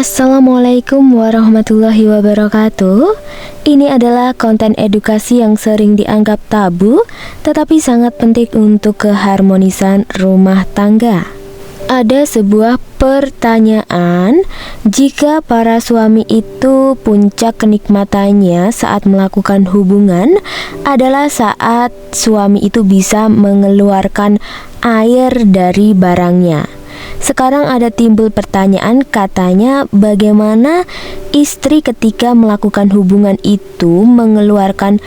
Assalamualaikum warahmatullahi wabarakatuh. Ini adalah konten edukasi yang sering dianggap tabu, tetapi sangat penting untuk keharmonisan rumah tangga. Ada sebuah pertanyaan, jika para suami itu puncak kenikmatannya saat melakukan hubungan adalah saat suami itu bisa mengeluarkan air dari barangnya. Sekarang ada timbul pertanyaan, katanya bagaimana istri ketika melakukan hubungan itu mengeluarkan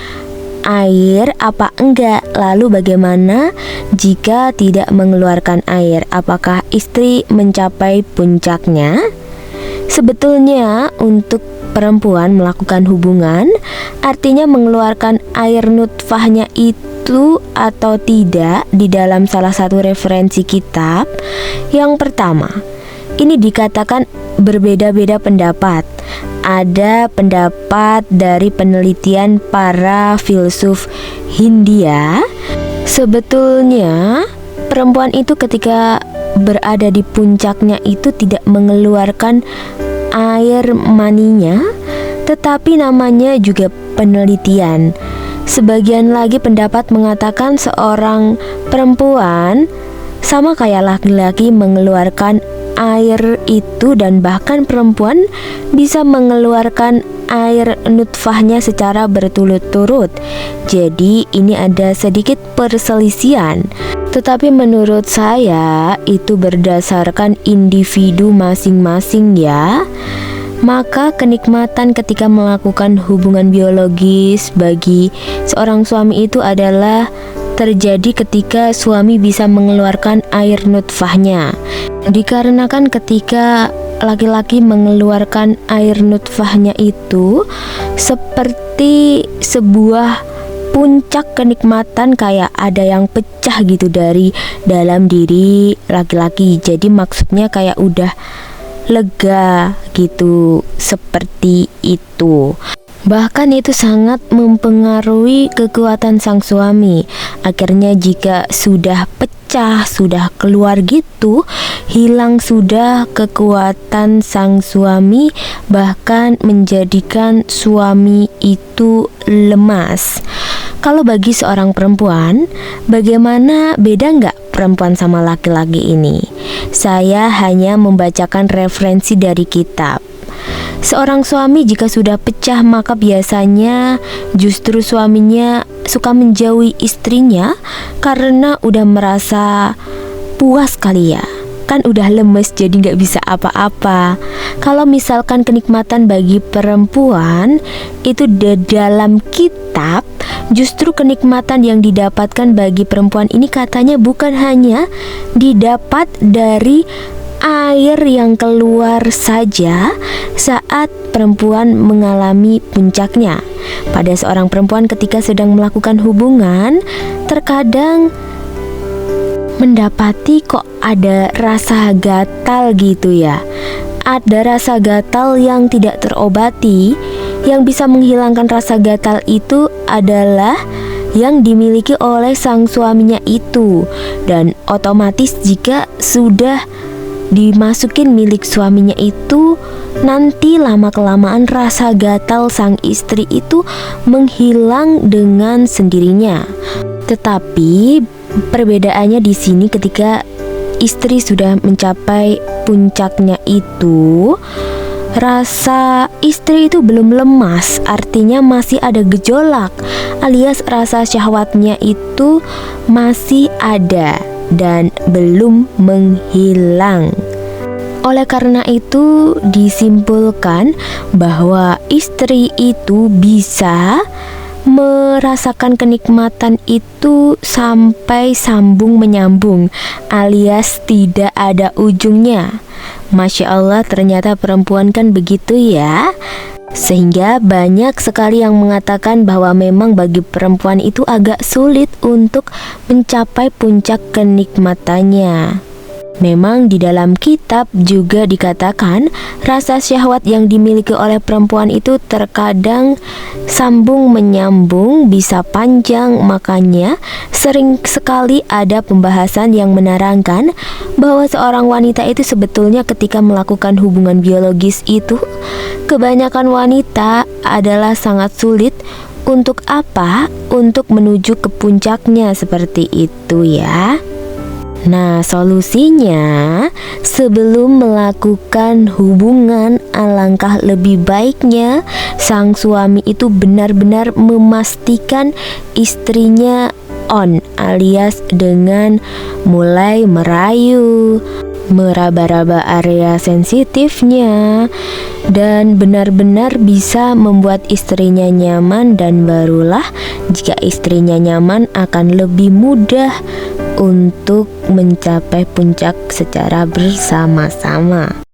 air apa enggak? Lalu bagaimana jika tidak mengeluarkan air? Apakah istri mencapai puncaknya? Sebetulnya untuk perempuan melakukan hubungan artinya mengeluarkan air nutfahnya itu atau tidak di dalam salah satu referensi kitab. Yang pertama, ini dikatakan berbeda-beda pendapat. Ada pendapat dari penelitian para filsuf Hindia. Sebetulnya perempuan itu ketika berada di puncaknya itu tidak mengeluarkan air maninya, tetapi namanya juga penelitian. Sebagian lagi pendapat mengatakan seorang perempuan sama kayak laki-laki mengeluarkan air itu, dan bahkan perempuan bisa mengeluarkan air nutfahnya secara berturut-turut. Jadi ini ada sedikit perselisihan. Tetapi menurut saya itu berdasarkan individu masing-masing ya. Maka kenikmatan ketika melakukan hubungan biologis bagi seorang suami itu adalah terjadi ketika suami bisa mengeluarkan air nutfahnya. Dikarenakan ketika laki-laki mengeluarkan air nutfahnya itu seperti sebuah puncak kenikmatan, kayak ada yang pecah gitu dari dalam diri laki-laki. Jadi maksudnya kayak udah lega gitu, seperti itu. Bahkan itu sangat mempengaruhi kekuatan sang suami. Akhirnya jika sudah pecah, sudah keluar gitu, hilang sudah kekuatan sang suami, bahkan menjadikan suami itu lemas. Kalau bagi seorang perempuan, bagaimana, beda nggak perempuan sama laki-laki ini? Saya hanya membacakan referensi dari kitab. Seorang suami jika sudah pecah, maka biasanya justru suaminya suka menjauhi istrinya karena udah merasa puas kali ya. Kan udah lemes jadi gak bisa apa-apa. Kalau misalkan kenikmatan bagi perempuan itu di dalam kitab, justru kenikmatan yang didapatkan bagi perempuan ini katanya bukan hanya didapat dari air yang keluar saja saat perempuan mengalami puncaknya. Pada seorang perempuan ketika sedang melakukan hubungan, terkadang mendapati kok ada rasa gatal gitu ya. Ada rasa gatal yang tidak terobati. Yang bisa menghilangkan rasa gatal itu adalah yang dimiliki oleh sang suaminya itu. Dan otomatis jika sudah dimasukin milik suaminya itu, nanti lama-kelamaan rasa gatal sang istri itu menghilang dengan sendirinya. Tetapi perbedaannya di sini ketika istri sudah mencapai puncaknya itu, rasa istri itu belum lemas, artinya masih ada gejolak, alias rasa syahwatnya itu masih ada dan belum menghilang. Oleh karena itu disimpulkan bahwa istri itu bisa merasakan kenikmatan itu sampai sambung menyambung, alias tidak ada ujungnya. Masya Allah, ternyata perempuan kan begitu ya. Sehingga banyak sekali yang mengatakan bahwa memang bagi perempuan itu agak sulit untuk mencapai puncak kenikmatannya. Memang di dalam kitab juga dikatakan rasa syahwat yang dimiliki oleh perempuan itu terkadang sambung menyambung, bisa panjang. Makanya sering sekali ada pembahasan yang menerangkan bahwa seorang wanita itu sebetulnya ketika melakukan hubungan biologis itu, kebanyakan wanita adalah sangat sulit untuk apa? Untuk menuju ke puncaknya, seperti itu ya. Nah, solusinya sebelum melakukan hubungan, alangkah lebih baiknya sang suami itu benar-benar memastikan istrinya on, alias dengan mulai merayu, meraba-raba area sensitifnya, dan benar-benar bisa membuat istrinya nyaman. Dan barulah jika istrinya nyaman akan lebih mudah untuk mencapai puncak secara bersama-sama.